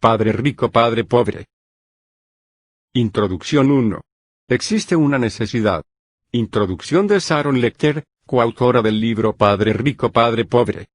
Padre rico, padre pobre. Introducción 1. Existe una necesidad. Introducción de Sharon Lechter, coautora del libro Padre rico, padre pobre.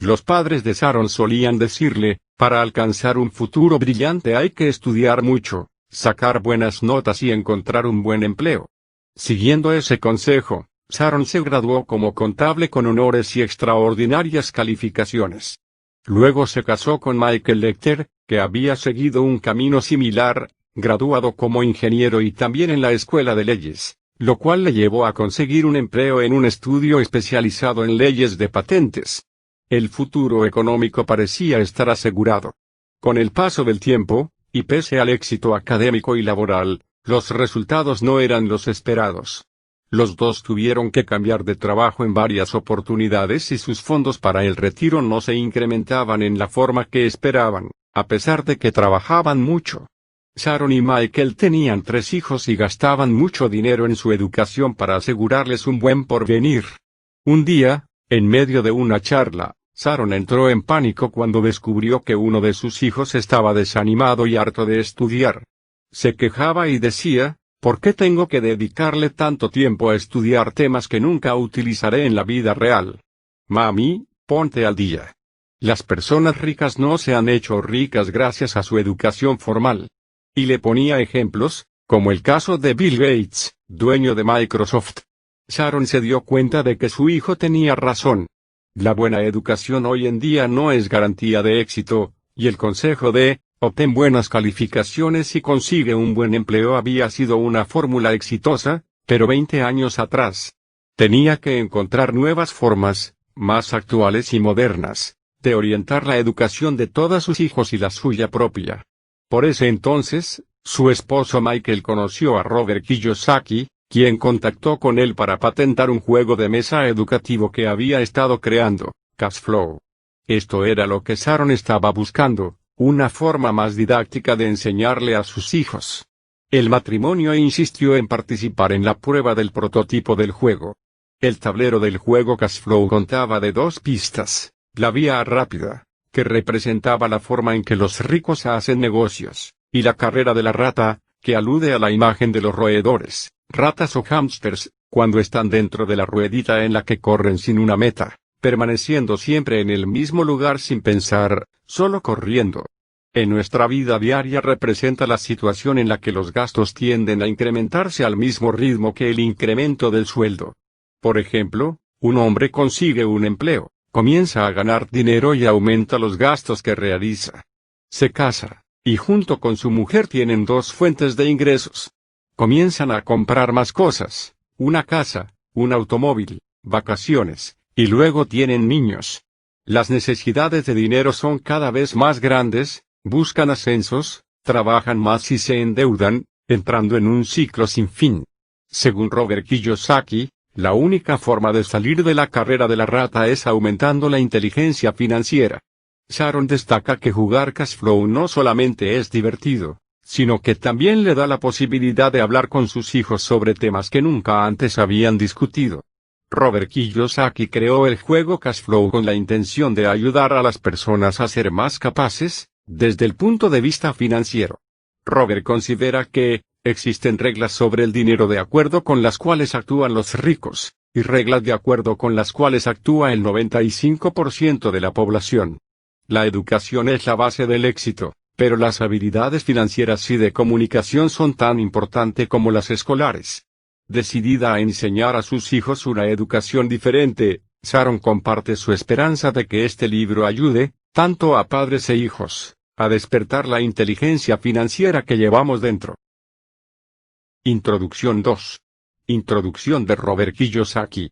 Los padres de Sharon solían decirle, para alcanzar un futuro brillante hay que estudiar mucho, sacar buenas notas y encontrar un buen empleo. Siguiendo ese consejo, Sharon se graduó como contable con honores y extraordinarias calificaciones. Luego se casó con Michael Lechter, que había seguido un camino similar, graduado como ingeniero y también en la escuela de leyes, lo cual le llevó a conseguir un empleo en un estudio especializado en leyes de patentes. El futuro económico parecía estar asegurado. Con el paso del tiempo, y pese al éxito académico y laboral, los resultados no eran los esperados. Los dos tuvieron que cambiar de trabajo en varias oportunidades y sus fondos para el retiro no se incrementaban en la forma que esperaban, a pesar de que trabajaban mucho. Sharon y Michael tenían 3 hijos y gastaban mucho dinero en su educación para asegurarles un buen porvenir. Un día, en medio de una charla, Sharon entró en pánico cuando descubrió que uno de sus hijos estaba desanimado y harto de estudiar. Se quejaba y decía, ¿por qué tengo que dedicarle tanto tiempo a estudiar temas que nunca utilizaré en la vida real? Mami, ponte al día. Las personas ricas no se han hecho ricas gracias a su educación formal. Y le ponía ejemplos, como el caso de Bill Gates, dueño de Microsoft. Sharon se dio cuenta de que su hijo tenía razón. La buena educación hoy en día no es garantía de éxito, y el consejo de, obtén buenas calificaciones y consigue un buen empleo había sido una fórmula exitosa, pero 20 años atrás. Tenía que encontrar nuevas formas, más actuales y modernas, de orientar la educación de todos sus hijos y la suya propia. Por ese entonces, su esposo Michael conoció a Robert Kiyosaki, quien contactó con él para patentar un juego de mesa educativo que había estado creando, Cashflow. Esto era lo que Sharon estaba buscando, una forma más didáctica de enseñarle a sus hijos. El matrimonio insistió en participar en la prueba del prototipo del juego. El tablero del juego Cashflow contaba de 2 pistas, la vía rápida, que representaba la forma en que los ricos hacen negocios, y la carrera de la rata, que alude a la imagen de los roedores, ratas o hámsters, cuando están dentro de la ruedita en la que corren sin una meta, permaneciendo siempre en el mismo lugar sin pensar, solo corriendo. En nuestra vida diaria representa la situación en la que los gastos tienden a incrementarse al mismo ritmo que el incremento del sueldo. Por ejemplo, un hombre consigue un empleo, comienza a ganar dinero y aumenta los gastos que realiza. Se casa, y junto con su mujer tienen 2 fuentes de ingresos. Comienzan a comprar más cosas, una casa, un automóvil, vacaciones, y luego tienen niños. Las necesidades de dinero son cada vez más grandes, buscan ascensos, trabajan más y se endeudan, entrando en un ciclo sin fin. Según Robert Kiyosaki, la única forma de salir de la carrera de la rata es aumentando la inteligencia financiera. Sharon destaca que jugar Cashflow no solamente es divertido, sino que también le da la posibilidad de hablar con sus hijos sobre temas que nunca antes habían discutido. Robert Kiyosaki creó el juego Cashflow con la intención de ayudar a las personas a ser más capaces, desde el punto de vista financiero. Robert considera que, existen reglas sobre el dinero de acuerdo con las cuales actúan los ricos, y reglas de acuerdo con las cuales actúa el 95% de la población. La educación es la base del éxito, pero las habilidades financieras y de comunicación son tan importantes como las escolares. Decidida a enseñar a sus hijos una educación diferente, Sharon comparte su esperanza de que este libro ayude, tanto a padres e hijos, a despertar la inteligencia financiera que llevamos dentro. Introducción 2. Introducción de Robert Kiyosaki.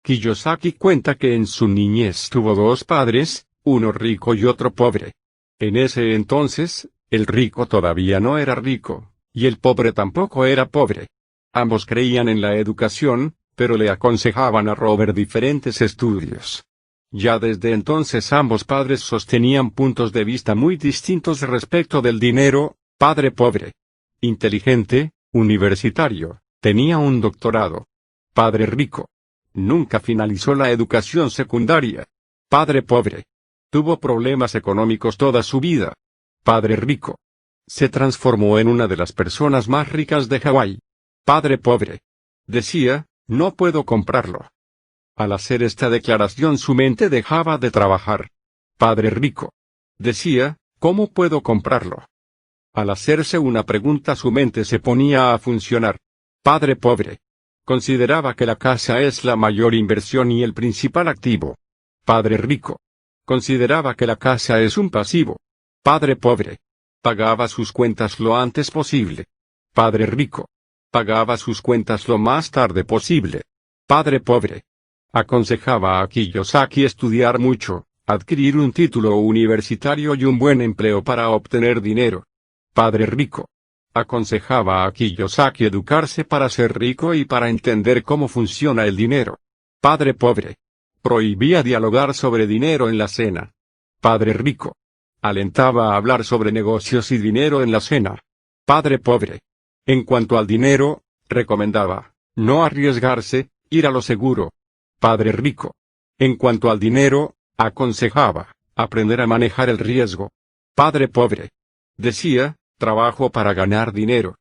Kiyosaki cuenta que en su niñez tuvo 2 padres, uno rico y otro pobre. En ese entonces, el rico todavía no era rico, y el pobre tampoco era pobre. Ambos creían en la educación, pero le aconsejaban a Robert diferentes estudios. Ya desde entonces ambos padres sostenían puntos de vista muy distintos respecto del dinero. Padre pobre, inteligente, universitario, tenía un doctorado. Padre rico, nunca finalizó la educación secundaria. Padre pobre, Tuvo problemas económicos toda su vida. Padre rico. Se transformó en una de las personas más ricas de Hawái. Padre pobre. Decía, no puedo comprarlo. Al hacer esta declaración su mente dejaba de trabajar. Padre rico. Decía, ¿cómo puedo comprarlo? Al hacerse una pregunta su mente se ponía a funcionar. Padre pobre. Consideraba que la casa es la mayor inversión y el principal activo. Padre rico. Consideraba que la casa es un pasivo. Padre pobre. Pagaba sus cuentas lo antes posible. Padre rico. Pagaba sus cuentas lo más tarde posible. Padre pobre. Aconsejaba a Kiyosaki estudiar mucho, adquirir un título universitario y un buen empleo para obtener dinero. Padre rico. Aconsejaba a Kiyosaki educarse para ser rico y para entender cómo funciona el dinero. Padre pobre. Prohibía dialogar sobre dinero en la cena. Padre rico. Alentaba a hablar sobre negocios y dinero en la cena. Padre pobre. En cuanto al dinero, recomendaba, no arriesgarse, ir a lo seguro. Padre rico. En cuanto al dinero, aconsejaba, aprender a manejar el riesgo. Padre pobre. Decía, trabajo para ganar dinero.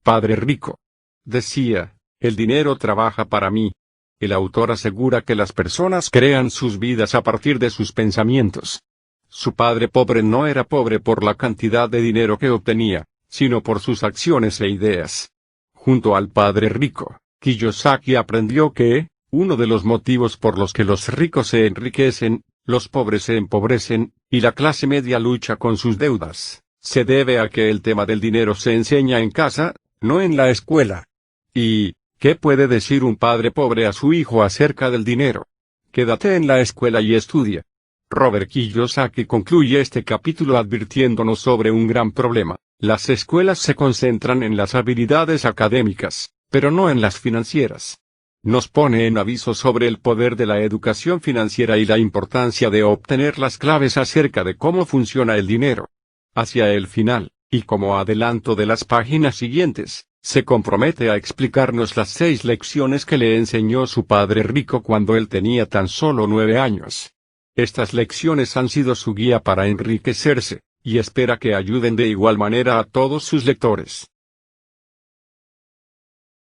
Padre rico. Decía, el dinero trabaja para mí. El autor asegura que las personas crean sus vidas a partir de sus pensamientos. Su padre pobre no era pobre por la cantidad de dinero que obtenía, sino por sus acciones e ideas. Junto al padre rico, Kiyosaki aprendió que, uno de los motivos por los que los ricos se enriquecen, los pobres se empobrecen, y la clase media lucha con sus deudas, se debe a que el tema del dinero se enseña en casa, no en la escuela. ¿Y qué puede decir un padre pobre a su hijo acerca del dinero? Quédate en la escuela y estudia. Robert Kiyosaki concluye este capítulo advirtiéndonos sobre un gran problema. Las escuelas se concentran en las habilidades académicas, pero no en las financieras. Nos pone en aviso sobre el poder de la educación financiera y la importancia de obtener las claves acerca de cómo funciona el dinero. Hacia el final, y como adelanto de las páginas siguientes, se compromete a explicarnos las 6 lecciones que le enseñó su padre rico cuando él tenía tan solo 9 años. Estas lecciones han sido su guía para enriquecerse, y espera que ayuden de igual manera a todos sus lectores.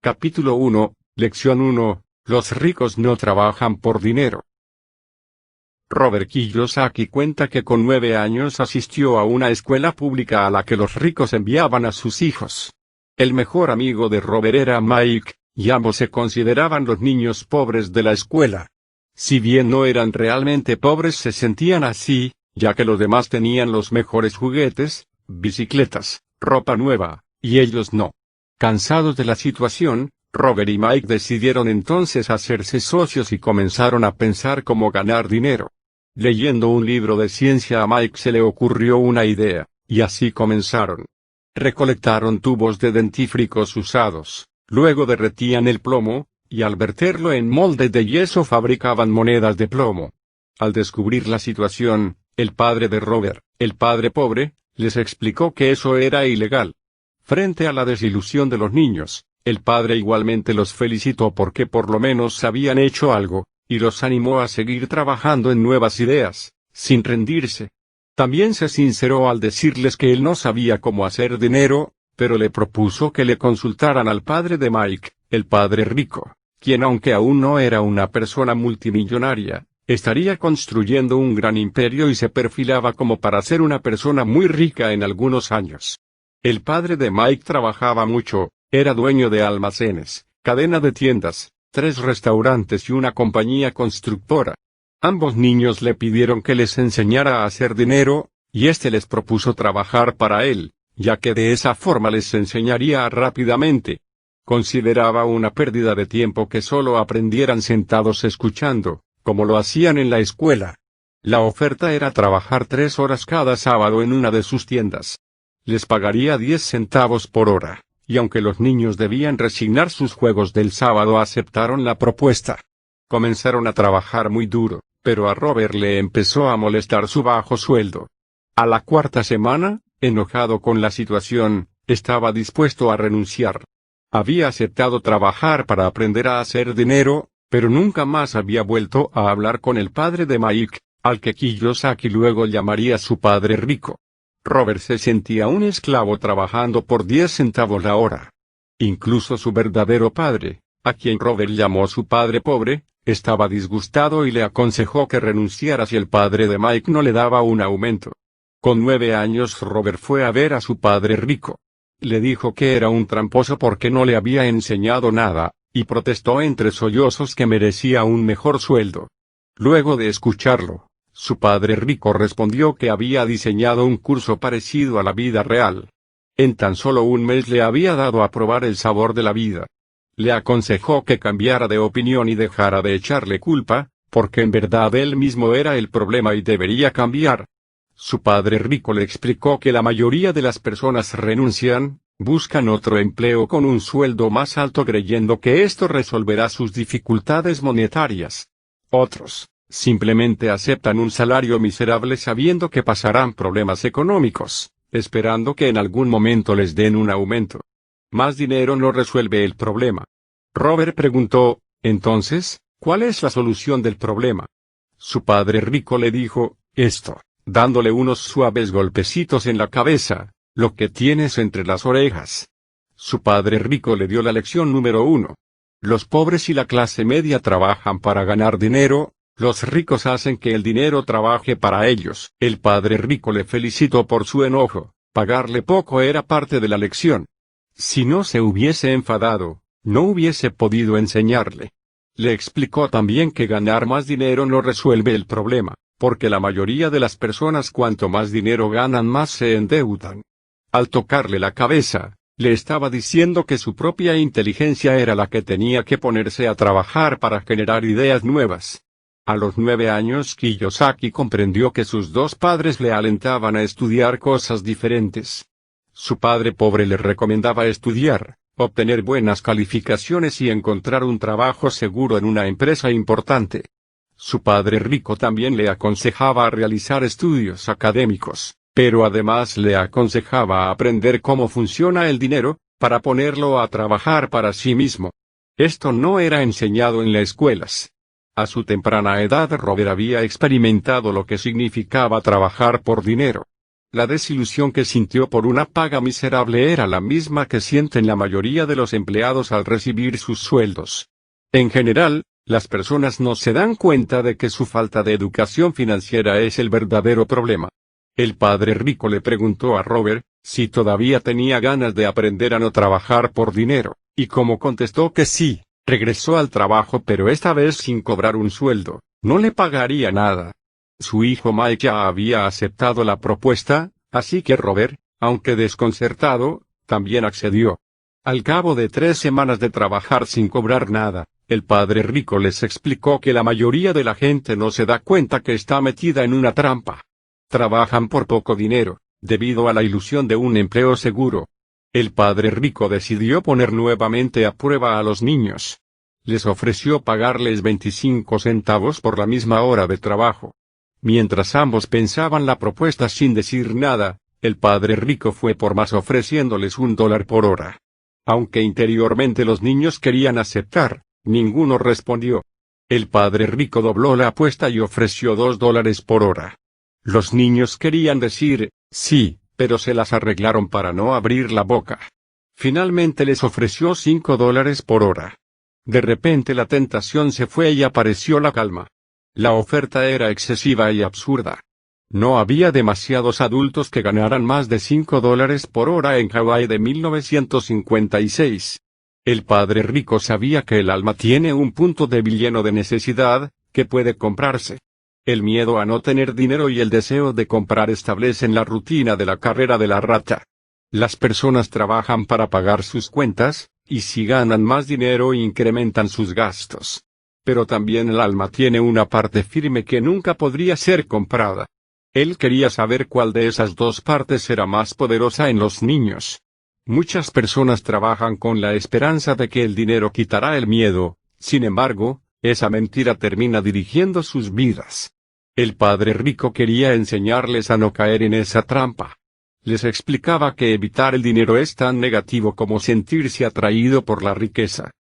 Capítulo 1, Lección 1, Los ricos no trabajan por dinero. Robert Kiyosaki cuenta que con 9 años asistió a una escuela pública a la que los ricos enviaban a sus hijos. El mejor amigo de Robert era Mike, y ambos se consideraban los niños pobres de la escuela. Si bien no eran realmente pobres, se sentían así, ya que los demás tenían los mejores juguetes, bicicletas, ropa nueva, y ellos no. Cansados de la situación, Robert y Mike decidieron entonces hacerse socios y comenzaron a pensar cómo ganar dinero. Leyendo un libro de ciencia a Mike se le ocurrió una idea, y así comenzaron. Recolectaron tubos de dentífricos usados, luego derretían el plomo, y al verterlo en moldes de yeso fabricaban monedas de plomo. Al descubrir la situación, el padre de Robert, el padre pobre, les explicó que eso era ilegal. Frente a la desilusión de los niños, el padre igualmente los felicitó porque por lo menos habían hecho algo, y los animó a seguir trabajando en nuevas ideas, sin rendirse. También se sinceró al decirles que él no sabía cómo hacer dinero, pero le propuso que le consultaran al padre de Mike, el padre rico, quien aunque aún no era una persona multimillonaria, estaría construyendo un gran imperio y se perfilaba como para ser una persona muy rica en algunos años. El padre de Mike trabajaba mucho, era dueño de almacenes, cadena de tiendas, 3 restaurantes y una compañía constructora. Ambos niños le pidieron que les enseñara a hacer dinero, y éste les propuso trabajar para él, ya que de esa forma les enseñaría rápidamente. Consideraba una pérdida de tiempo que solo aprendieran sentados escuchando, como lo hacían en la escuela. La oferta era trabajar 3 horas cada sábado en una de sus tiendas. Les pagaría 10 centavos por hora, y aunque los niños debían resignar sus juegos del sábado, aceptaron la propuesta. Comenzaron a trabajar muy duro, pero a Robert le empezó a molestar su bajo sueldo. A la 4ª semana, enojado con la situación, estaba dispuesto a renunciar. Había aceptado trabajar para aprender a hacer dinero, pero nunca más había vuelto a hablar con el padre de Mike, al que Kiyosaki luego llamaría su padre rico. Robert se sentía un esclavo trabajando por 10 centavos la hora. Incluso su verdadero padre, a quien Robert llamó su padre pobre, estaba disgustado y le aconsejó que renunciara si el padre de Mike no le daba un aumento. Con 9 años Robert fue a ver a su padre rico. Le dijo que era un tramposo porque no le había enseñado nada, y protestó entre sollozos que merecía un mejor sueldo. Luego de escucharlo, su padre rico respondió que había diseñado un curso parecido a la vida real. En tan solo un mes le había dado a probar el sabor de la vida. Le aconsejó que cambiara de opinión y dejara de echarle culpa, porque en verdad él mismo era el problema y debería cambiar. Su padre rico le explicó que la mayoría de las personas renuncian, buscan otro empleo con un sueldo más alto creyendo que esto resolverá sus dificultades monetarias. Otros, simplemente aceptan un salario miserable sabiendo que pasarán problemas económicos, esperando que en algún momento les den un aumento. Más dinero no resuelve el problema. Robert preguntó, entonces, ¿cuál es la solución del problema? Su padre rico le dijo, esto, dándole unos suaves golpecitos en la cabeza, lo que tienes entre las orejas. Su padre rico le dio la lección número 1. Los pobres y la clase media trabajan para ganar dinero, los ricos hacen que el dinero trabaje para ellos. El padre rico le felicitó por su enojo, pagarle poco era parte de la lección. Si no se hubiese enfadado, no hubiese podido enseñarle. Le explicó también que ganar más dinero no resuelve el problema, porque la mayoría de las personas cuanto más dinero ganan más se endeudan. Al tocarle la cabeza, le estaba diciendo que su propia inteligencia era la que tenía que ponerse a trabajar para generar ideas nuevas. A los 9 años Kiyosaki comprendió que sus dos padres le alentaban a estudiar cosas diferentes. Su padre pobre le recomendaba estudiar, obtener buenas calificaciones y encontrar un trabajo seguro en una empresa importante. Su padre rico también le aconsejaba realizar estudios académicos, pero además le aconsejaba aprender cómo funciona el dinero, para ponerlo a trabajar para sí mismo. Esto no era enseñado en las escuelas. A su temprana edad Robert había experimentado lo que significaba trabajar por dinero. La desilusión que sintió por una paga miserable era la misma que sienten la mayoría de los empleados al recibir sus sueldos. En general, las personas no se dan cuenta de que su falta de educación financiera es el verdadero problema. El padre rico le preguntó a Robert si todavía tenía ganas de aprender a no trabajar por dinero, y como contestó que sí, regresó al trabajo pero esta vez sin cobrar un sueldo, no le pagaría nada. Su hijo Mike ya había aceptado la propuesta, así que Robert, aunque desconcertado, también accedió. Al cabo de 3 semanas de trabajar sin cobrar nada, el padre rico les explicó que la mayoría de la gente no se da cuenta que está metida en una trampa. Trabajan por poco dinero, debido a la ilusión de un empleo seguro. El padre rico decidió poner nuevamente a prueba a los niños. Les ofreció pagarles 25 centavos por la misma hora de trabajo. Mientras ambos pensaban la propuesta sin decir nada, el padre rico fue por más ofreciéndoles $1 por hora. Aunque interiormente los niños querían aceptar, ninguno respondió. El padre rico dobló la apuesta y ofreció $2 por hora. Los niños querían decir, sí, pero se las arreglaron para no abrir la boca. Finalmente les ofreció $5 por hora. De repente la tentación se fue y apareció la calma. La oferta era excesiva y absurda. No había demasiados adultos que ganaran más de $5 por hora en Hawái de 1956. El padre rico sabía que el alma tiene un punto débil lleno de necesidad, que puede comprarse. El miedo a no tener dinero y el deseo de comprar establecen la rutina de la carrera de la rata. Las personas trabajan para pagar sus cuentas, y si ganan más dinero incrementan sus gastos. Pero también el alma tiene una parte firme que nunca podría ser comprada. Él quería saber cuál de esas dos partes era más poderosa en los niños. Muchas personas trabajan con la esperanza de que el dinero quitará el miedo, sin embargo, esa mentira termina dirigiendo sus vidas. El padre rico quería enseñarles a no caer en esa trampa. Les explicaba que evitar el dinero es tan negativo como sentirse atraído por la riqueza.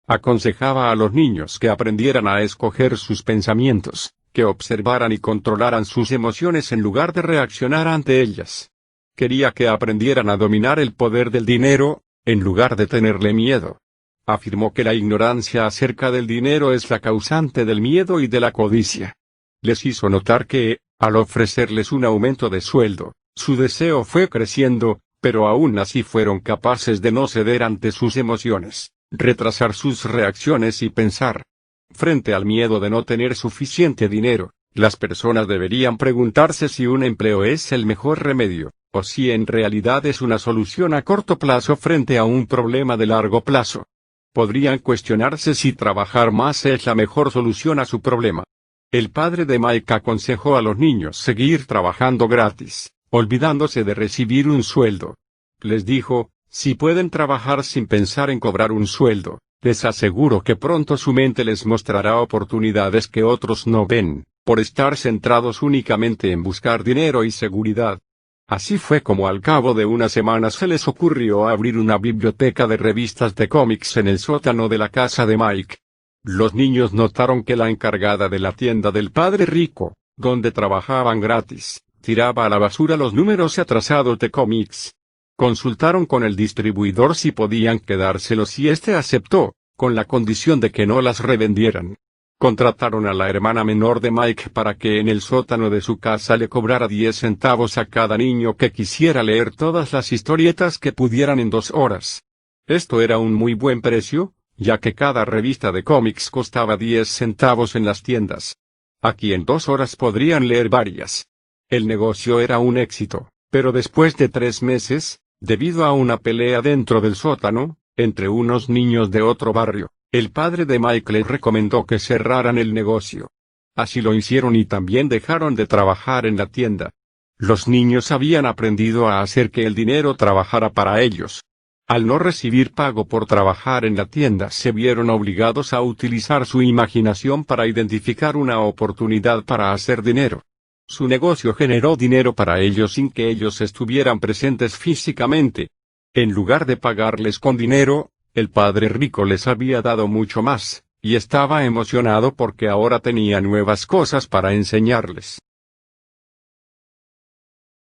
Aconsejaba a los niños que aprendieran a escoger sus pensamientos, que observaran y controlaran sus emociones en lugar de reaccionar ante ellas. Quería que aprendieran a dominar el poder del dinero, en lugar de tenerle miedo. Afirmó que la ignorancia acerca del dinero es la causante del miedo y de la codicia. Les hizo notar que, al ofrecerles un aumento de sueldo, su deseo fue creciendo, pero aún así fueron capaces de no ceder ante sus emociones, retrasar sus reacciones y pensar. Frente al miedo de no tener suficiente dinero, las personas deberían preguntarse si un empleo es el mejor remedio, o si en realidad es una solución a corto plazo frente a un problema de largo plazo. Podrían cuestionarse si trabajar más es la mejor solución a su problema. El padre de Mike aconsejó a los niños seguir trabajando gratis, olvidándose de recibir un sueldo. Les dijo, si pueden trabajar sin pensar en cobrar un sueldo, les aseguro que pronto su mente les mostrará oportunidades que otros no ven, por estar centrados únicamente en buscar dinero y seguridad. Así fue como al cabo de unas semanas se les ocurrió abrir una biblioteca de revistas de cómics en el sótano de la casa de Mike. Los niños notaron que la encargada de la tienda del padre rico, donde trabajaban gratis, tiraba a la basura los números atrasados de cómics. Consultaron con el distribuidor si podían quedárselos y este aceptó, con la condición de que no las revendieran. Contrataron a la hermana menor de Mike para que en el sótano de su casa le cobrara 10 centavos a cada niño que quisiera leer todas las historietas que pudieran en 2 horas. Esto era un muy buen precio, ya que cada revista de cómics costaba 10 centavos en las tiendas. Aquí en 2 horas podrían leer varias. El negocio era un éxito, pero después de 3 meses, debido a una pelea dentro del sótano, entre unos niños de otro barrio, el padre de Mike les recomendó que cerraran el negocio. Así lo hicieron y también dejaron de trabajar en la tienda. Los niños habían aprendido a hacer que el dinero trabajara para ellos. Al no recibir pago por trabajar en la tienda, se vieron obligados a utilizar su imaginación para identificar una oportunidad para hacer dinero. Su negocio generó dinero para ellos sin que ellos estuvieran presentes físicamente. En lugar de pagarles con dinero, el padre rico les había dado mucho más, y estaba emocionado porque ahora tenía nuevas cosas para enseñarles.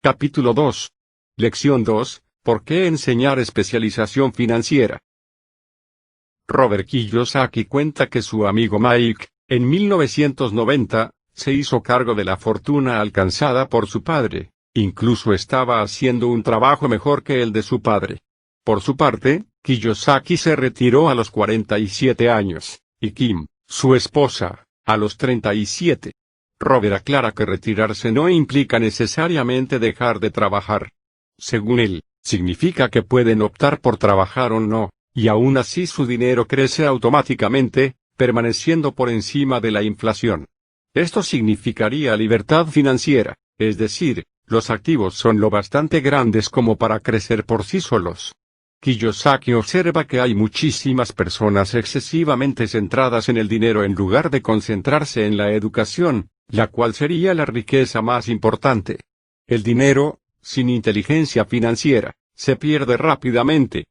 Capítulo 2. Lección 2. ¿Por qué enseñar especialización financiera? Robert Kiyosaki cuenta que su amigo Mike, en 1990, se hizo cargo de la fortuna alcanzada por su padre, incluso estaba haciendo un trabajo mejor que el de su padre. Por su parte, Kiyosaki se retiró a los 47 años, y Kim, su esposa, a los 37. Robert aclara que retirarse no implica necesariamente dejar de trabajar. Según él, significa que pueden optar por trabajar o no, y aún así su dinero crece automáticamente, permaneciendo por encima de la inflación. Esto significaría libertad financiera, es decir, los activos son lo bastante grandes como para crecer por sí solos. Kiyosaki observa que hay muchísimas personas excesivamente centradas en el dinero en lugar de concentrarse en la educación, la cual sería la riqueza más importante. El dinero, sin inteligencia financiera, se pierde rápidamente.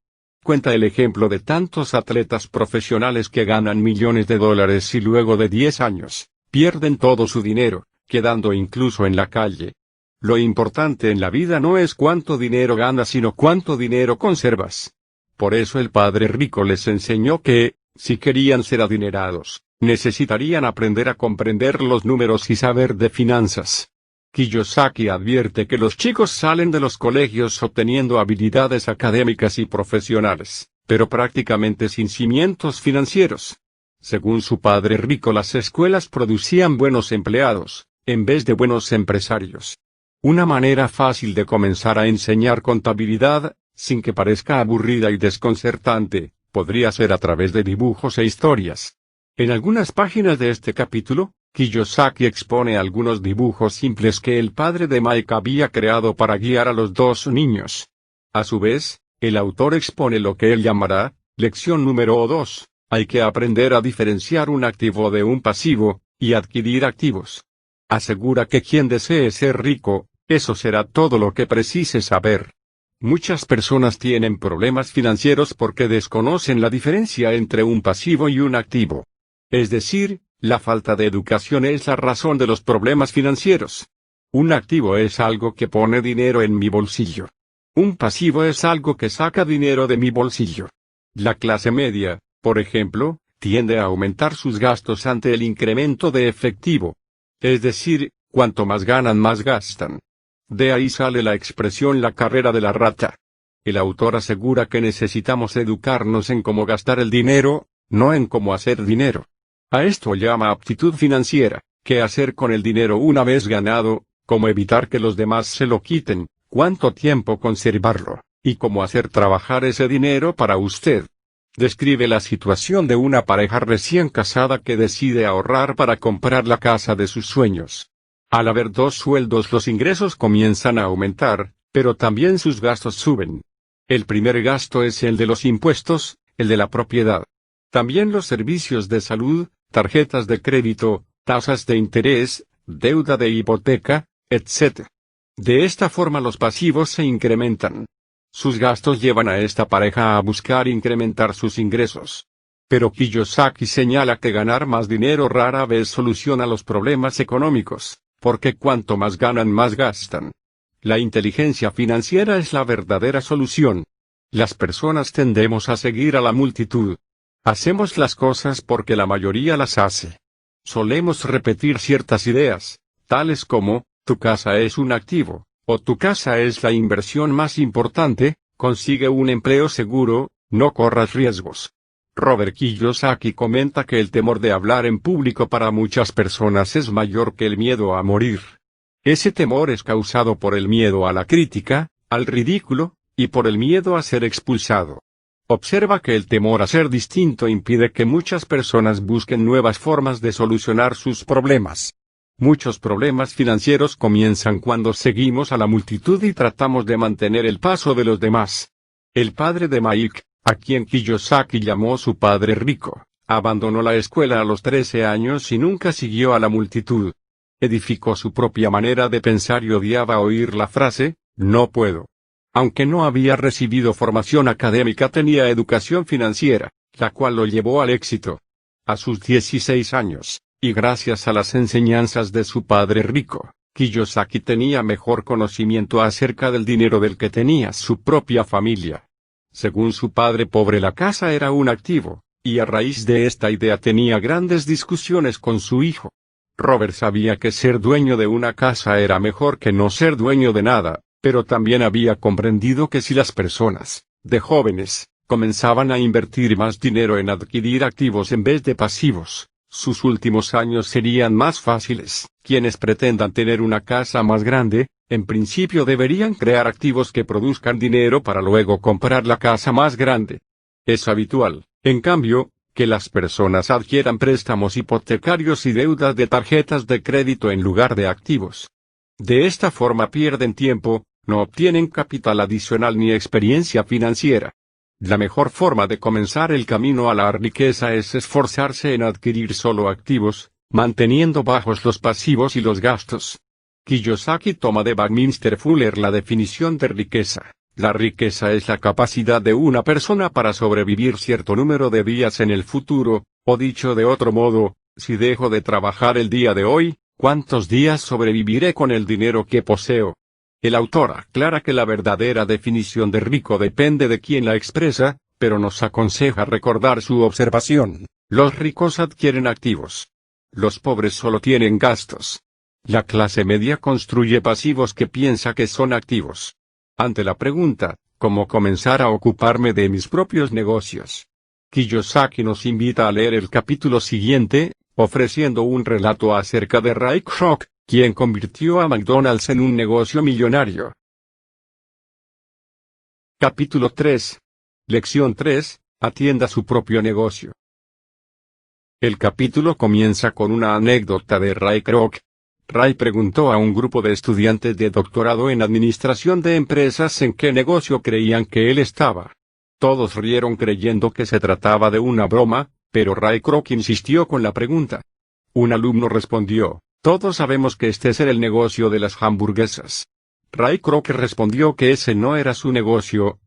Cuenta el ejemplo de tantos atletas profesionales que ganan millones de dólares y luego de 10 años, pierden todo su dinero, quedando incluso en la calle. Lo importante en la vida no es cuánto dinero ganas sino cuánto dinero conservas. Por eso el padre rico les enseñó que, si querían ser adinerados, necesitarían aprender a comprender los números y saber de finanzas. Kiyosaki advierte que los chicos salen de los colegios obteniendo habilidades académicas y profesionales, pero prácticamente sin cimientos financieros. Según su padre rico, las escuelas producían buenos empleados, en vez de buenos empresarios. Una manera fácil de comenzar a enseñar contabilidad, sin que parezca aburrida y desconcertante, podría ser a través de dibujos e historias. En algunas páginas de este capítulo, Kiyosaki expone algunos dibujos simples que el padre de Mike había creado para guiar a los 2 niños. A su vez, el autor expone lo que él llamará, lección número 2, hay que aprender a diferenciar un activo de un pasivo, y adquirir activos. Asegura que quien desee ser rico, eso será todo lo que precise saber. Muchas personas tienen problemas financieros porque desconocen la diferencia entre un pasivo y un activo. Es decir, La falta de educación es la razón de los problemas financieros. Un activo es algo que pone dinero en mi bolsillo. Un pasivo es algo que saca dinero de mi bolsillo. La clase media, por ejemplo, tiende a aumentar sus gastos ante el incremento de efectivo. Es decir, cuanto más ganan más gastan. De ahí sale la expresión la carrera de la rata. El autor asegura que necesitamos educarnos en cómo gastar el dinero, no en cómo hacer dinero. A esto llama aptitud financiera, qué hacer con el dinero una vez ganado, cómo evitar que los demás se lo quiten, cuánto tiempo conservarlo, y cómo hacer trabajar ese dinero para usted. Describe la situación de una pareja recién casada que decide ahorrar para comprar la casa de sus sueños. Al haber dos sueldos los ingresos comienzan a aumentar, pero también sus gastos suben. El primer gasto es el de los impuestos, el de la propiedad. También los servicios de salud, tarjetas de crédito, tasas de interés, deuda de hipoteca, etc. De esta forma los pasivos se incrementan. Sus gastos llevan a esta pareja a buscar incrementar sus ingresos. Pero Kiyosaki señala que ganar más dinero rara vez soluciona los problemas económicos, porque cuanto más ganan más gastan. La inteligencia financiera es la verdadera solución. Las personas tendemos a seguir a la multitud. Hacemos las cosas porque la mayoría las hace. Solemos repetir ciertas ideas, tales como, tu casa es un activo, o tu casa es la inversión más importante, consigue un empleo seguro, no corras riesgos. Robert Kiyosaki comenta que el temor de hablar en público para muchas personas es mayor que el miedo a morir. Ese temor es causado por el miedo a la crítica, al ridículo, y por el miedo a ser expulsado. Observa que el temor a ser distinto impide que muchas personas busquen nuevas formas de solucionar sus problemas. Muchos problemas financieros comienzan cuando seguimos a la multitud y tratamos de mantener el paso de los demás. El padre de Mike, a quien Kiyosaki llamó su padre rico, abandonó la escuela a los 13 años y nunca siguió a la multitud. Edificó su propia manera de pensar y odiaba oír la frase, no puedo. Aunque no había recibido formación académica, tenía educación financiera, la cual lo llevó al éxito. A sus 16 años, y gracias a las enseñanzas de su padre rico, Kiyosaki tenía mejor conocimiento acerca del dinero del que tenía su propia familia. Según su padre pobre, la casa era un activo, y a raíz de esta idea tenía grandes discusiones con su hijo. Robert sabía que ser dueño de una casa era mejor que no ser dueño de nada, pero también había comprendido que si las personas, de jóvenes, comenzaban a invertir más dinero en adquirir activos en vez de pasivos, sus últimos años serían más fáciles. Quienes pretendan tener una casa más grande, en principio deberían crear activos que produzcan dinero para luego comprar la casa más grande. Es habitual, en cambio, que las personas adquieran préstamos hipotecarios y deudas de tarjetas de crédito en lugar de activos. De esta forma pierden tiempo, no obtienen capital adicional ni experiencia financiera. La mejor forma de comenzar el camino a la riqueza es esforzarse en adquirir solo activos, manteniendo bajos los pasivos y los gastos. Kiyosaki toma de Buckminster Fuller la definición de riqueza. La riqueza es la capacidad de una persona para sobrevivir cierto número de días en el futuro, o dicho de otro modo, si dejo de trabajar el día de hoy, ¿cuántos días sobreviviré con el dinero que poseo? El autor aclara que la verdadera definición de rico depende de quien la expresa, pero nos aconseja recordar su observación. Los ricos adquieren activos. Los pobres solo tienen gastos. La clase media construye pasivos que piensa que son activos. Ante la pregunta, ¿cómo comenzar a ocuparme de mis propios negocios? Kiyosaki nos invita a leer el capítulo siguiente, ofreciendo un relato acerca de Ray Kroc, quien convirtió a McDonald's en un negocio millonario. Capítulo 3. Lección 3. Atienda su propio negocio. El capítulo comienza con una anécdota de Ray Kroc. Ray preguntó a un grupo de estudiantes de doctorado en administración de empresas en qué negocio creían que él estaba. Todos rieron creyendo que se trataba de una broma, pero Ray Kroc insistió con la pregunta. Un alumno respondió, todos sabemos que este es el negocio de las hamburguesas. Ray Kroc respondió que ese no era su negocio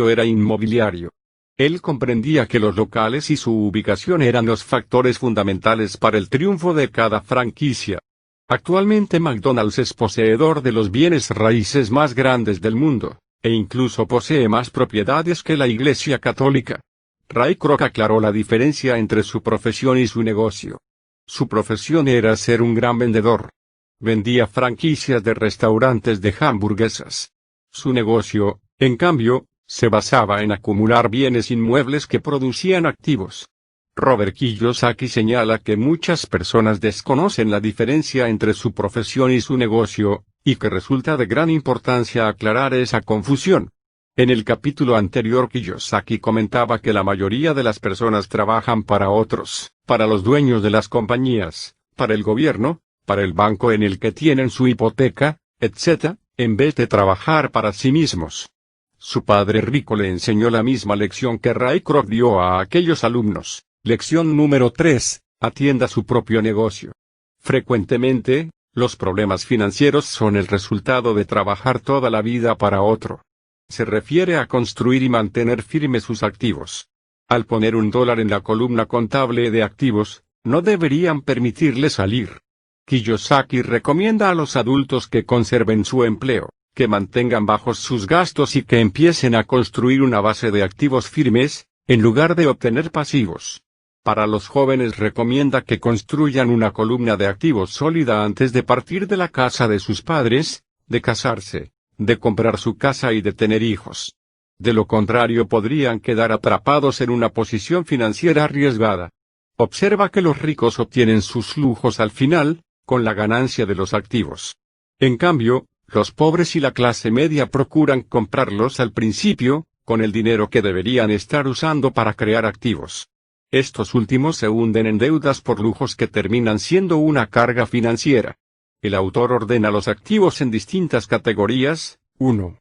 era inmobiliario. Él comprendía que los locales y su ubicación eran los factores fundamentales para el triunfo de cada franquicia. Actualmente McDonald's es poseedor de los bienes raíces más grandes del mundo, e incluso posee más propiedades que la Iglesia Católica. Ray Kroc aclaró la diferencia entre su profesión y su negocio. Su profesión era ser un gran vendedor. Vendía franquicias de restaurantes de hamburguesas. Su negocio, en cambio, se basaba en acumular bienes inmuebles que producían activos. Robert Kiyosaki señala que muchas personas desconocen la diferencia entre su profesión y su negocio, y que resulta de gran importancia aclarar esa confusión. En el capítulo anterior Kiyosaki comentaba que la mayoría de las personas trabajan para otros, para los dueños de las compañías, para el gobierno, para el banco en el que tienen su hipoteca, etc., en vez de trabajar para sí mismos. Su padre rico le enseñó la misma lección que Ray Kroc dio a aquellos alumnos. Lección número 3. Atienda su propio negocio. Frecuentemente, los problemas financieros son el resultado de trabajar toda la vida para otro. Se refiere a construir y mantener firmes sus activos. Al poner $1 en la columna contable de activos, no deberían permitirle salir. Kiyosaki recomienda a los adultos que conserven su empleo, que mantengan bajos sus gastos y que empiecen a construir una base de activos firmes, en lugar de obtener pasivos. Para los jóvenes recomienda que construyan una columna de activos sólida antes de partir de la casa de sus padres, de casarse, de comprar su casa y de tener hijos. De lo contrario podrían quedar atrapados en una posición financiera arriesgada. Observa que los ricos obtienen sus lujos al final, con la ganancia de los activos. En cambio, los pobres y la clase media procuran comprarlos al principio, con el dinero que deberían estar usando para crear activos. Estos últimos se hunden en deudas por lujos que terminan siendo una carga financiera. El autor ordena los activos en distintas categorías. 1.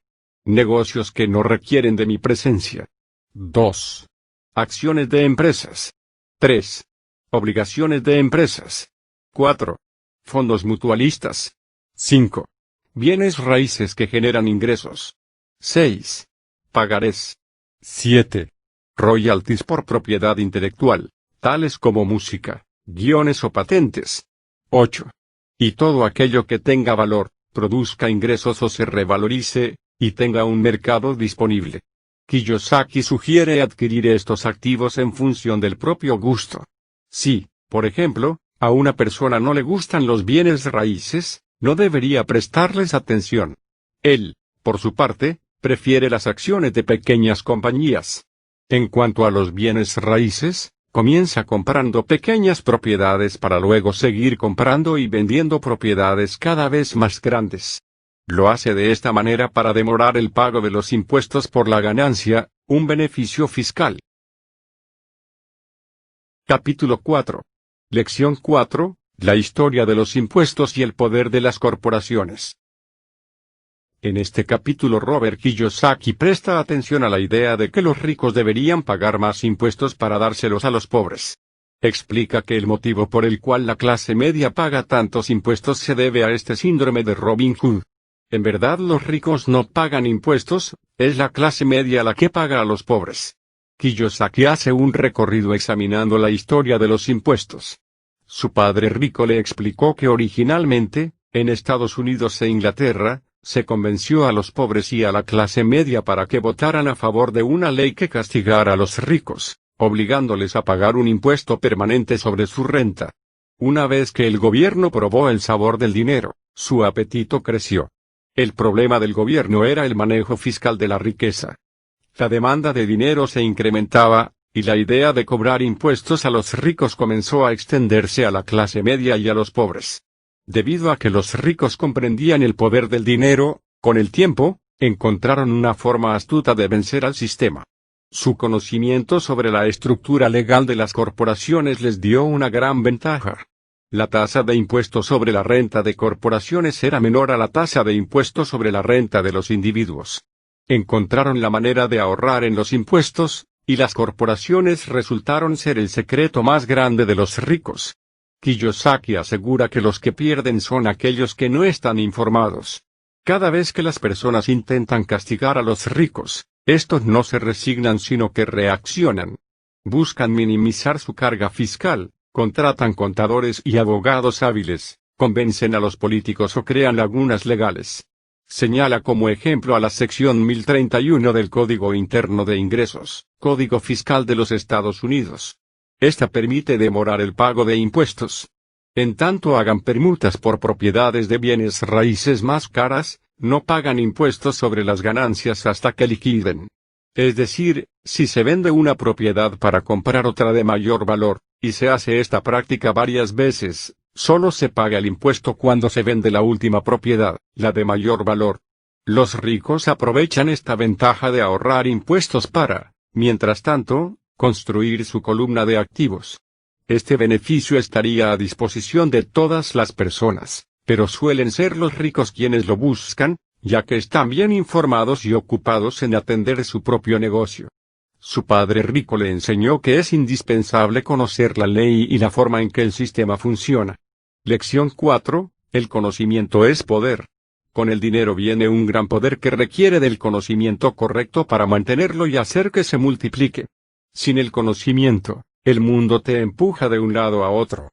Negocios que no requieren de mi presencia. 2. Acciones de empresas. 3. Obligaciones de empresas. 4. Fondos mutualistas. 5. Bienes raíces que generan ingresos. 6. Pagarés. 7. Royalties por propiedad intelectual, tales como música, guiones o patentes. 8. Y todo aquello que tenga valor, produzca ingresos o se revalorice, y tenga un mercado disponible. Kiyosaki sugiere adquirir estos activos en función del propio gusto. Si, por ejemplo, a una persona no le gustan los bienes raíces, no debería prestarles atención. Él, por su parte, prefiere las acciones de pequeñas compañías. En cuanto a los bienes raíces, comienza comprando pequeñas propiedades para luego seguir comprando y vendiendo propiedades cada vez más grandes. Lo hace de esta manera para demorar el pago de los impuestos por la ganancia, un beneficio fiscal. Capítulo 4. Lección 4. La historia de los impuestos y el poder de las corporaciones. En este capítulo Robert Kiyosaki presta atención a la idea de que los ricos deberían pagar más impuestos para dárselos a los pobres. Explica que el motivo por el cual la clase media paga tantos impuestos se debe a este síndrome de Robin Hood. En verdad los ricos no pagan impuestos, es la clase media la que paga a los pobres. Kiyosaki hace un recorrido examinando la historia de los impuestos. Su padre rico le explicó que originalmente, en Estados Unidos e Inglaterra, se convenció a los pobres y a la clase media para que votaran a favor de una ley que castigara a los ricos, obligándoles a pagar un impuesto permanente sobre su renta. Una vez que el gobierno probó el sabor del dinero, su apetito creció. El problema del gobierno era el manejo fiscal de la riqueza. La demanda de dinero se incrementaba, y la idea de cobrar impuestos a los ricos comenzó a extenderse a la clase media y a los pobres. Debido a que los ricos comprendían el poder del dinero, con el tiempo, encontraron una forma astuta de vencer al sistema. Su conocimiento sobre la estructura legal de las corporaciones les dio una gran ventaja. La tasa de impuesto sobre la renta de corporaciones era menor a la tasa de impuesto sobre la renta de los individuos. Encontraron la manera de ahorrar en los impuestos, y las corporaciones resultaron ser el secreto más grande de los ricos. Kiyosaki asegura que los que pierden son aquellos que no están informados. Cada vez que las personas intentan castigar a los ricos, Estos no se resignan sino que reaccionan. Buscan minimizar su carga fiscal, contratan contadores y abogados hábiles, convencen a los políticos o crean lagunas legales. Señala como ejemplo a la sección 1031 del Código Interno de Ingresos, Código Fiscal de los Estados Unidos. Esta permite demorar el pago de impuestos. En tanto hagan permutas por propiedades de bienes raíces más caras, no pagan impuestos sobre las ganancias hasta que liquiden. Es decir, si se vende una propiedad para comprar otra de mayor valor, y se hace esta práctica varias veces, solo se paga el impuesto cuando se vende la última propiedad, la de mayor valor. Los ricos aprovechan esta ventaja de ahorrar impuestos para, mientras tanto, construir su columna de activos. Este beneficio estaría a disposición de todas las personas, pero suelen ser los ricos quienes lo buscan, ya que están bien informados y ocupados en atender su propio negocio. Su padre rico le enseñó que es indispensable conocer la ley y la forma en que el sistema funciona. Lección 4. El conocimiento es poder. Con el dinero viene un gran poder que requiere del conocimiento correcto para mantenerlo y hacer que se multiplique. Sin el conocimiento, el mundo te empuja de un lado a otro.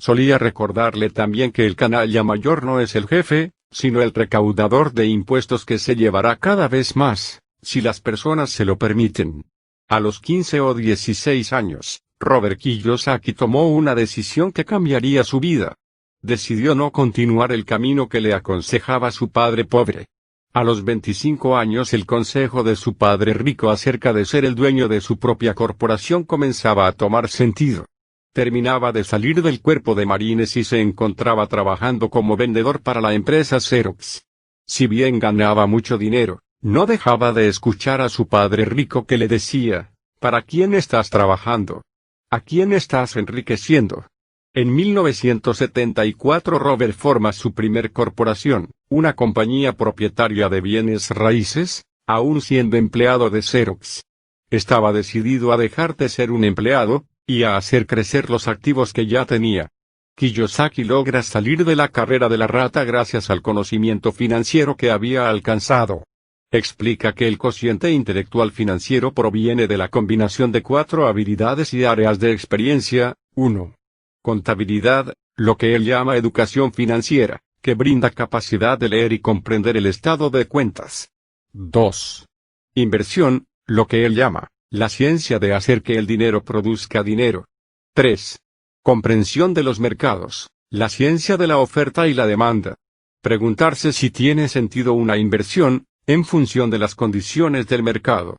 Solía recordarle también que el canalla mayor no es el jefe, sino el recaudador de impuestos que se llevará cada vez más, si las personas se lo permiten. A los 15 o 16 años, Robert Kiyosaki tomó una decisión que cambiaría su vida. Decidió no continuar el camino que le aconsejaba su padre pobre. A los 25 años el consejo de su padre rico acerca de ser el dueño de su propia corporación comenzaba a tomar sentido. Terminaba de salir del cuerpo de marines y se encontraba trabajando como vendedor para la empresa Xerox. Si bien ganaba mucho dinero, no dejaba de escuchar a su padre rico que le decía, ¿para quién estás trabajando? ¿A quién estás enriqueciendo? En 1974 Robert forma su primer corporación, una compañía propietaria de bienes raíces, aún siendo empleado de Xerox. Estaba decidido a dejar de ser un empleado, y a hacer crecer los activos que ya tenía. Kiyosaki logra salir de la carrera de la rata gracias al conocimiento financiero que había alcanzado. Explica que el cociente intelectual financiero proviene de la combinación de 4 habilidades y áreas de experiencia. 1. Contabilidad, lo que él llama educación financiera, que brinda capacidad de leer y comprender el estado de cuentas. 2. Inversión, lo que él llama la ciencia de hacer que el dinero produzca dinero. 3. Comprensión de los mercados, la ciencia de la oferta y la demanda. Preguntarse si tiene sentido una inversión, en función de las condiciones del mercado.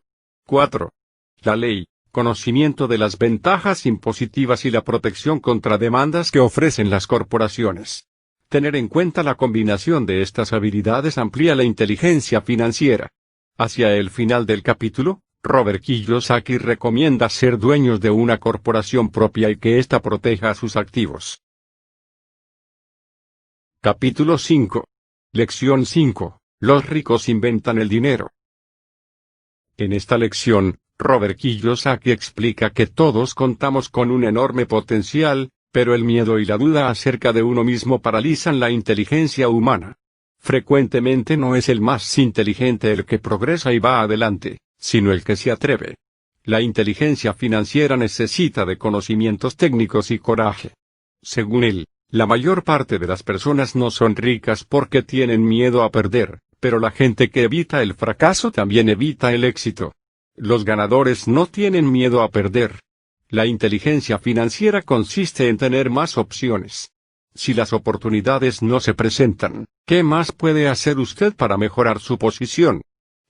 4. La ley, conocimiento de las ventajas impositivas y la protección contra demandas que ofrecen las corporaciones. Tener en cuenta la combinación de estas habilidades amplía la inteligencia financiera. Hacia el final del capítulo, Robert Kiyosaki recomienda ser dueños de una corporación propia y que ésta proteja a sus activos. Capítulo 5. Lección 5. Los ricos inventan el dinero. En esta lección, Robert Kiyosaki explica que todos contamos con un enorme potencial, pero el miedo y la duda acerca de uno mismo paralizan la inteligencia humana. Frecuentemente no es el más inteligente el que progresa y va adelante, sino el que se atreve. La inteligencia financiera necesita de conocimientos técnicos y coraje. Según él, la mayor parte de las personas no son ricas porque tienen miedo a perder, pero la gente que evita el fracaso también evita el éxito. Los ganadores no tienen miedo a perder. La inteligencia financiera consiste en tener más opciones. Si las oportunidades no se presentan, ¿qué más puede hacer usted para mejorar su posición?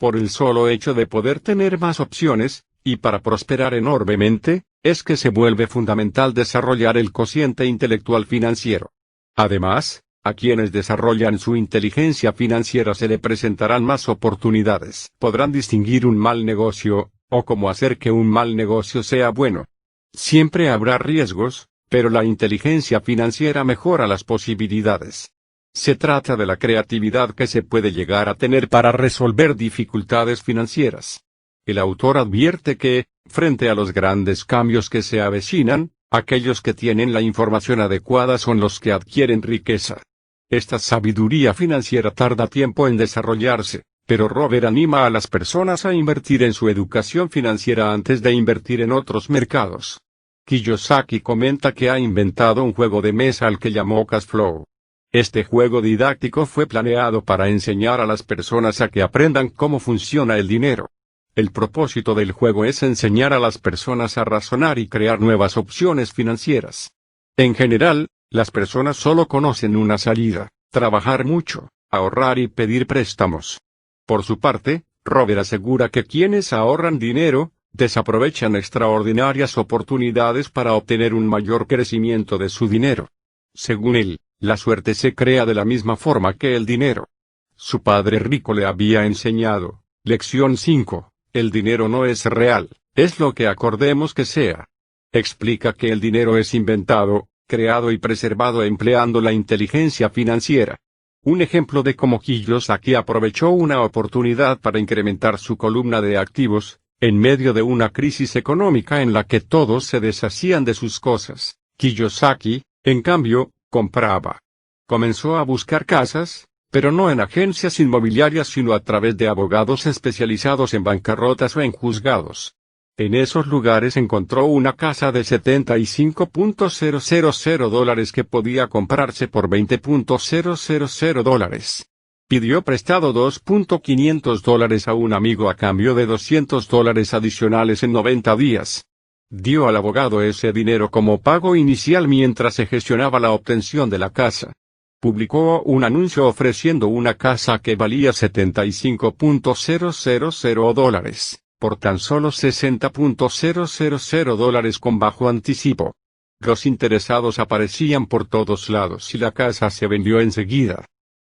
Por el solo hecho de poder tener más opciones, y para prosperar enormemente, es que se vuelve fundamental desarrollar el cociente intelectual financiero. Además, a quienes desarrollan su inteligencia financiera se le presentarán más oportunidades. Podrán distinguir un mal negocio, o cómo hacer que un mal negocio sea bueno. Siempre habrá riesgos, pero la inteligencia financiera mejora las posibilidades. Se trata de la creatividad que se puede llegar a tener para resolver dificultades financieras. El autor advierte que, frente a los grandes cambios que se avecinan, aquellos que tienen la información adecuada son los que adquieren riqueza. Esta sabiduría financiera tarda tiempo en desarrollarse, Pero Robert anima a las personas a invertir en su educación financiera antes de invertir en otros mercados. Kiyosaki comenta que ha inventado un juego de mesa al que llamó Cash Flow. Este juego didáctico fue planeado para enseñar a las personas a que aprendan cómo funciona el dinero. El propósito del juego es enseñar a las personas a razonar y crear nuevas opciones financieras. En general, las personas solo conocen una salida: trabajar mucho, ahorrar y pedir préstamos. Por su parte, Robert asegura que quienes ahorran dinero, desaprovechan extraordinarias oportunidades para obtener un mayor crecimiento de su dinero. Según él, la suerte se crea de la misma forma que el dinero. Su padre rico le había enseñado: lección 5, el dinero no es real, es lo que acordemos que sea. Explica que el dinero es inventado, creado y preservado empleando la inteligencia financiera. Un ejemplo de cómo Kiyosaki aprovechó una oportunidad para incrementar su columna de activos, en medio de una crisis económica en la que todos se deshacían de sus cosas. Kiyosaki, en cambio, compraba. Comenzó a buscar casas, pero no en agencias inmobiliarias sino a través de abogados especializados en bancarrotas o en juzgados. En esos lugares encontró una casa de $75,000 que podía comprarse por $20,000. Pidió prestado $2,500 a un amigo a cambio de $200 adicionales en 90 días. Dio al abogado ese dinero como pago inicial mientras se gestionaba la obtención de la casa. Publicó un anuncio ofreciendo una casa que valía $75,000. Por tan solo $60,000 con bajo anticipo. Los interesados aparecían por todos lados y la casa se vendió enseguida.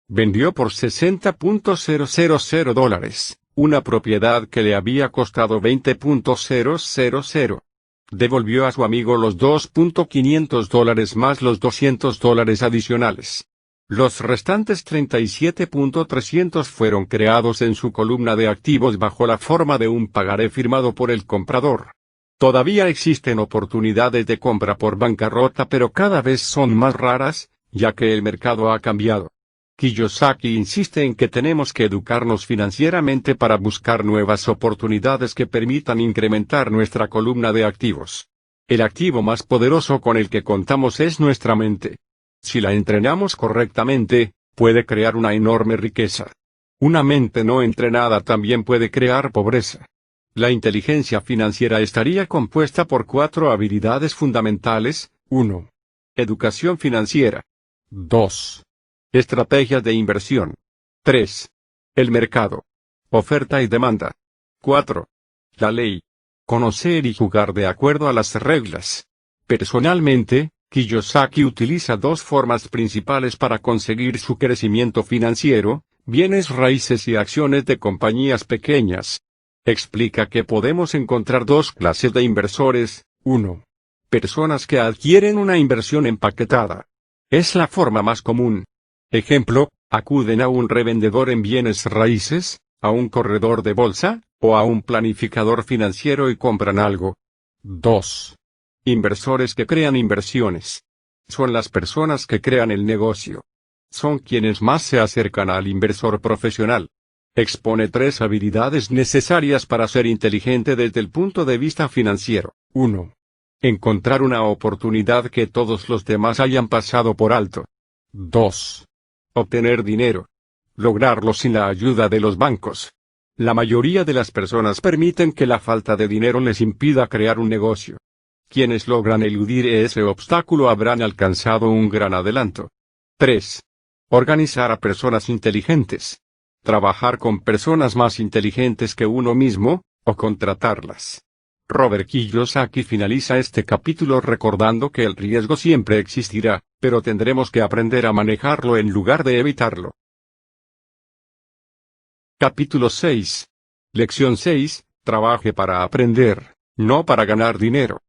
Vendió por $60,000, una propiedad que le había costado $20,000. Devolvió a su amigo los $2,500 más los $200 adicionales. Los restantes $37,300 fueron creados en su columna de activos bajo la forma de un pagaré firmado por el comprador. Todavía existen oportunidades de compra por bancarrota, pero cada vez son más raras, ya que el mercado ha cambiado. Kiyosaki insiste en que tenemos que educarnos financieramente para buscar nuevas oportunidades que permitan incrementar nuestra columna de activos. El activo más poderoso con el que contamos es nuestra mente. Si la entrenamos correctamente, puede crear una enorme riqueza. Una mente no entrenada también puede crear pobreza. La inteligencia financiera estaría compuesta por 4 habilidades fundamentales. 1. Educación financiera. 2. Estrategias de inversión. 3. El mercado. Oferta y demanda. 4. La ley. Conocer y jugar de acuerdo a las reglas. Personalmente, Kiyosaki utiliza 2 formas principales para conseguir su crecimiento financiero: bienes raíces y acciones de compañías pequeñas. Explica que podemos encontrar 2 clases de inversores. 1. Personas que adquieren una inversión empaquetada. Es la forma más común. Ejemplo, acuden a un revendedor en bienes raíces, a un corredor de bolsa, o a un planificador financiero y compran algo. 2. Inversores que crean inversiones. Son las personas que crean el negocio. Son quienes más se acercan al inversor profesional. Expone 3 habilidades necesarias para ser inteligente desde el punto de vista financiero. 1. Encontrar una oportunidad que todos los demás hayan pasado por alto. 2. Obtener dinero. Lograrlo sin la ayuda de los bancos. La mayoría de las personas permiten que la falta de dinero les impida crear un negocio. Quienes logran eludir ese obstáculo habrán alcanzado un gran adelanto. 3. Organizar a personas inteligentes. Trabajar con personas más inteligentes que uno mismo, o contratarlas. Robert Kiyosaki finaliza este capítulo recordando que el riesgo siempre existirá, pero tendremos que aprender a manejarlo en lugar de evitarlo. Capítulo 6. Lección 6. Trabaje para aprender, no para ganar dinero.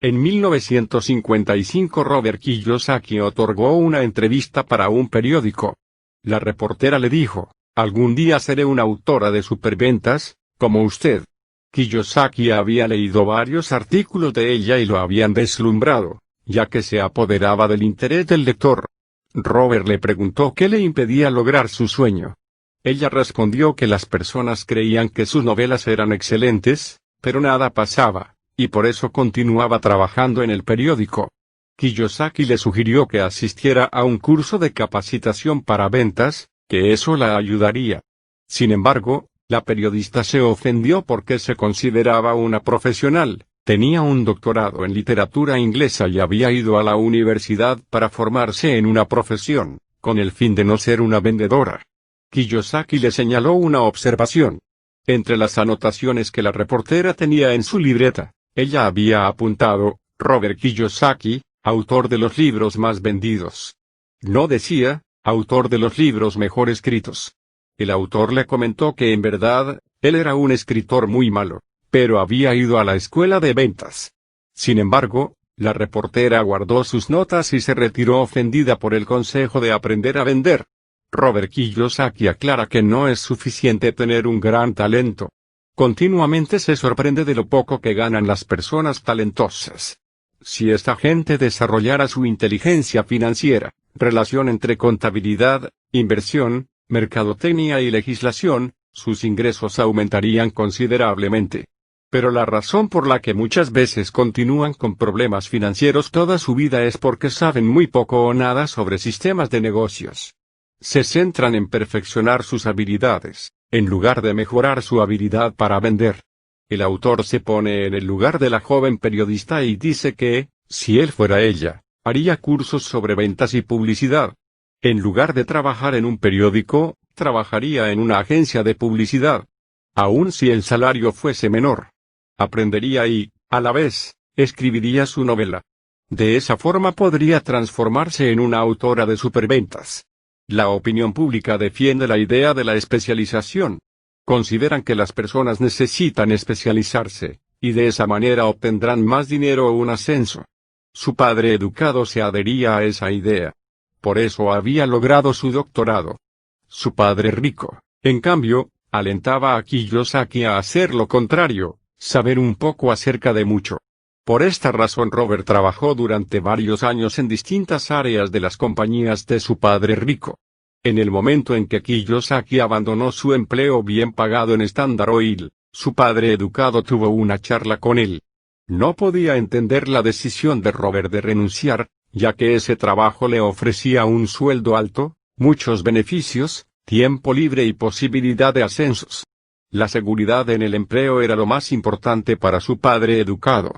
En 1955 Robert Kiyosaki otorgó una entrevista para un periódico. La reportera le dijo: «Algún día seré una autora de superventas, como usted». Kiyosaki había leído varios artículos de ella y lo habían deslumbrado, ya que se apoderaba del interés del lector. Robert le preguntó qué le impedía lograr su sueño. Ella respondió que las personas creían que sus novelas eran excelentes, pero nada pasaba, y por eso continuaba trabajando en el periódico. Kiyosaki le sugirió que asistiera a un curso de capacitación para ventas, que eso la ayudaría. Sin embargo, la periodista se ofendió porque se consideraba una profesional, tenía un doctorado en literatura inglesa y había ido a la universidad para formarse en una profesión, con el fin de no ser una vendedora. Kiyosaki le señaló una observación. Entre las anotaciones que la reportera tenía en su libreta, ella había apuntado, Robert Kiyosaki, autor de los libros más vendidos. No decía, autor de los libros mejor escritos. El autor le comentó que en verdad, él era un escritor muy malo, pero había ido a la escuela de ventas. Sin embargo, la reportera guardó sus notas y se retiró ofendida por el consejo de aprender a vender. Robert Kiyosaki aclara que no es suficiente tener un gran talento. Continuamente se sorprende de lo poco que ganan las personas talentosas. Si esta gente desarrollara su inteligencia financiera, relación entre contabilidad, inversión, mercadotecnia y legislación, sus ingresos aumentarían considerablemente. Pero la razón por la que muchas veces continúan con problemas financieros toda su vida es porque saben muy poco o nada sobre sistemas de negocios. Se centran en perfeccionar sus habilidades, en lugar de mejorar su habilidad para vender. El autor se pone en el lugar de la joven periodista y dice que, si él fuera ella, haría cursos sobre ventas y publicidad. En lugar de trabajar en un periódico, trabajaría en una agencia de publicidad. Aun si el salario fuese menor. Aprendería y, a la vez, escribiría su novela. De esa forma podría transformarse en una autora de superventas. La opinión pública defiende la idea de la especialización. Consideran que las personas necesitan especializarse, y de esa manera obtendrán más dinero o un ascenso. Su padre educado se adhería a esa idea. Por eso había logrado su doctorado. Su padre rico, en cambio, alentaba a Kiyosaki a hacer lo contrario, saber un poco acerca de mucho. Por esta razón Robert trabajó durante varios años en distintas áreas de las compañías de su padre rico. En el momento en que Kiyosaki abandonó su empleo bien pagado en Standard Oil, su padre educado tuvo una charla con él. No podía entender la decisión de Robert de renunciar, ya que ese trabajo le ofrecía un sueldo alto, muchos beneficios, tiempo libre y posibilidad de ascensos. La seguridad en el empleo era lo más importante para su padre educado.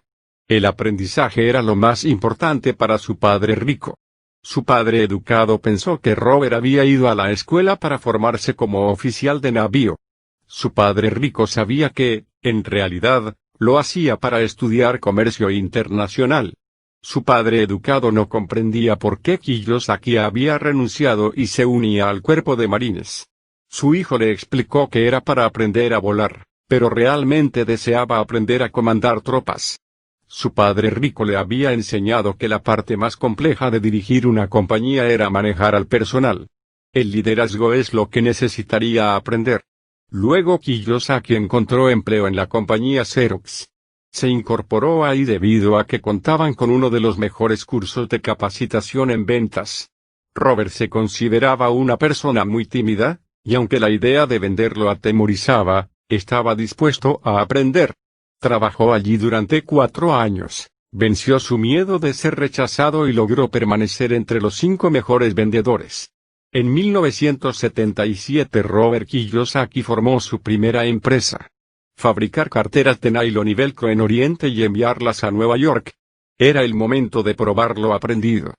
El aprendizaje era lo más importante para su padre rico. Su padre educado pensó que Robert había ido a la escuela para formarse como oficial de navío. Su padre rico sabía que, en realidad, lo hacía para estudiar comercio internacional. Su padre educado no comprendía por qué Kiyosaki había renunciado y se unía al cuerpo de marines. Su hijo le explicó que era para aprender a volar, pero realmente deseaba aprender a comandar tropas. Su padre rico le había enseñado que la parte más compleja de dirigir una compañía era manejar al personal. El liderazgo es lo que necesitaría aprender. Luego Kiyosaki encontró empleo en la compañía Xerox. Se incorporó ahí debido a que contaban con uno de los mejores cursos de capacitación en ventas. Robert se consideraba una persona muy tímida, y aunque la idea de vender lo atemorizaba, estaba dispuesto a aprender. Trabajó allí durante 4 años, venció su miedo de ser rechazado y logró permanecer entre los 5 mejores vendedores. En 1977 Robert Kiyosaki formó su primera empresa. Fabricar carteras de nylon y velcro en Oriente y enviarlas a Nueva York. Era el momento de probar lo aprendido.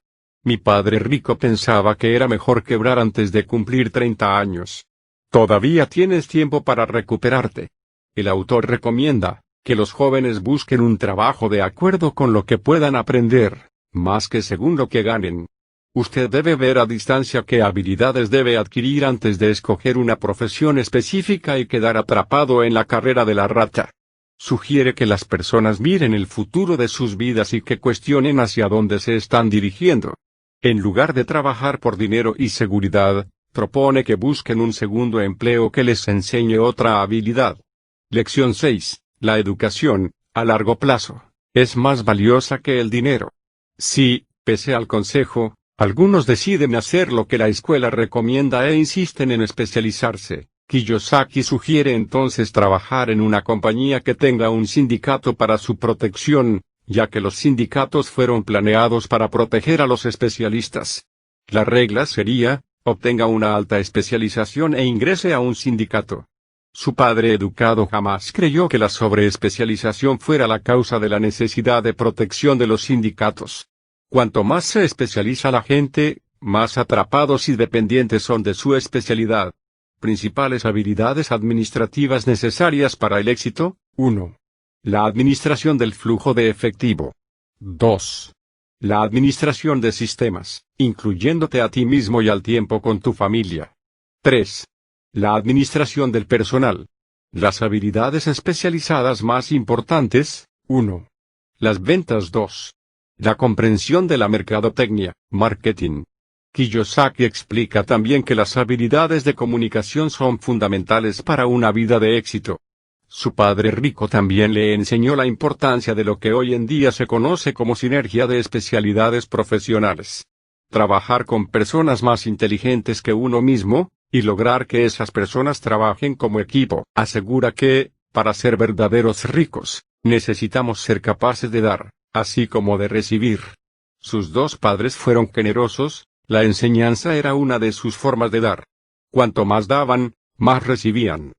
Mi padre rico pensaba que era mejor quebrar antes de cumplir 30 años. Todavía tienes tiempo para recuperarte. El autor recomienda que los jóvenes busquen un trabajo de acuerdo con lo que puedan aprender, más que según lo que ganen. Usted debe ver a distancia qué habilidades debe adquirir antes de escoger una profesión específica y quedar atrapado en la carrera de la rata. Sugiere que las personas miren el futuro de sus vidas y que cuestionen hacia dónde se están dirigiendo. En lugar de trabajar por dinero y seguridad, propone que busquen un segundo empleo que les enseñe otra habilidad. Lección 6. La educación, a largo plazo, es más valiosa que el dinero. Si, pese al consejo, Algunos deciden hacer lo que la escuela recomienda e insisten en especializarse. Kiyosaki sugiere entonces trabajar en una compañía que tenga un sindicato para su protección, ya que los sindicatos fueron planeados para proteger a los especialistas. La regla sería, obtenga una alta especialización e ingrese a un sindicato. Su padre educado jamás creyó que la sobreespecialización fuera la causa de la necesidad de protección de los sindicatos. Cuanto más se especializa la gente, más atrapados y dependientes son de su especialidad. Principales habilidades administrativas necesarias para el éxito: 1. La administración del flujo de efectivo. 2. La administración de sistemas, incluyéndote a ti mismo y al tiempo con tu familia. 3. La administración del personal. Las habilidades especializadas más importantes: 1. Las ventas. 2. La comprensión de la mercadotecnia, marketing. Kiyosaki explica también que las habilidades de comunicación son fundamentales para una vida de éxito. Su padre rico también le enseñó la importancia de lo que hoy en día se conoce como sinergia de especialidades profesionales. Trabajar con personas más inteligentes que uno mismo, y lograr que esas personas trabajen como equipo. Asegura que, para ser verdaderos ricos, necesitamos ser capaces de dar, así como de recibir. Sus dos padres fueron generosos. La enseñanza era una de sus formas de dar. Cuanto más daban, más recibían.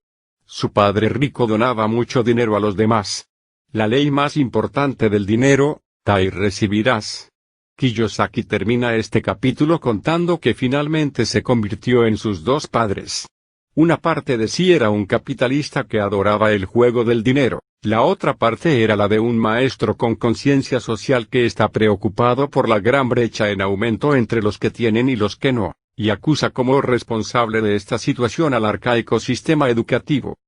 Su padre rico donaba mucho dinero a los demás. La ley más importante del dinero: da y recibirás. Kiyosaki termina este capítulo contando que finalmente se convirtió en sus dos padres. Una parte de sí era un capitalista que adoraba el juego del dinero. La otra parte era la de un maestro con conciencia social que está preocupado por la gran brecha en aumento entre los que tienen y los que no, y acusa como responsable de esta situación al arcaico sistema educativo.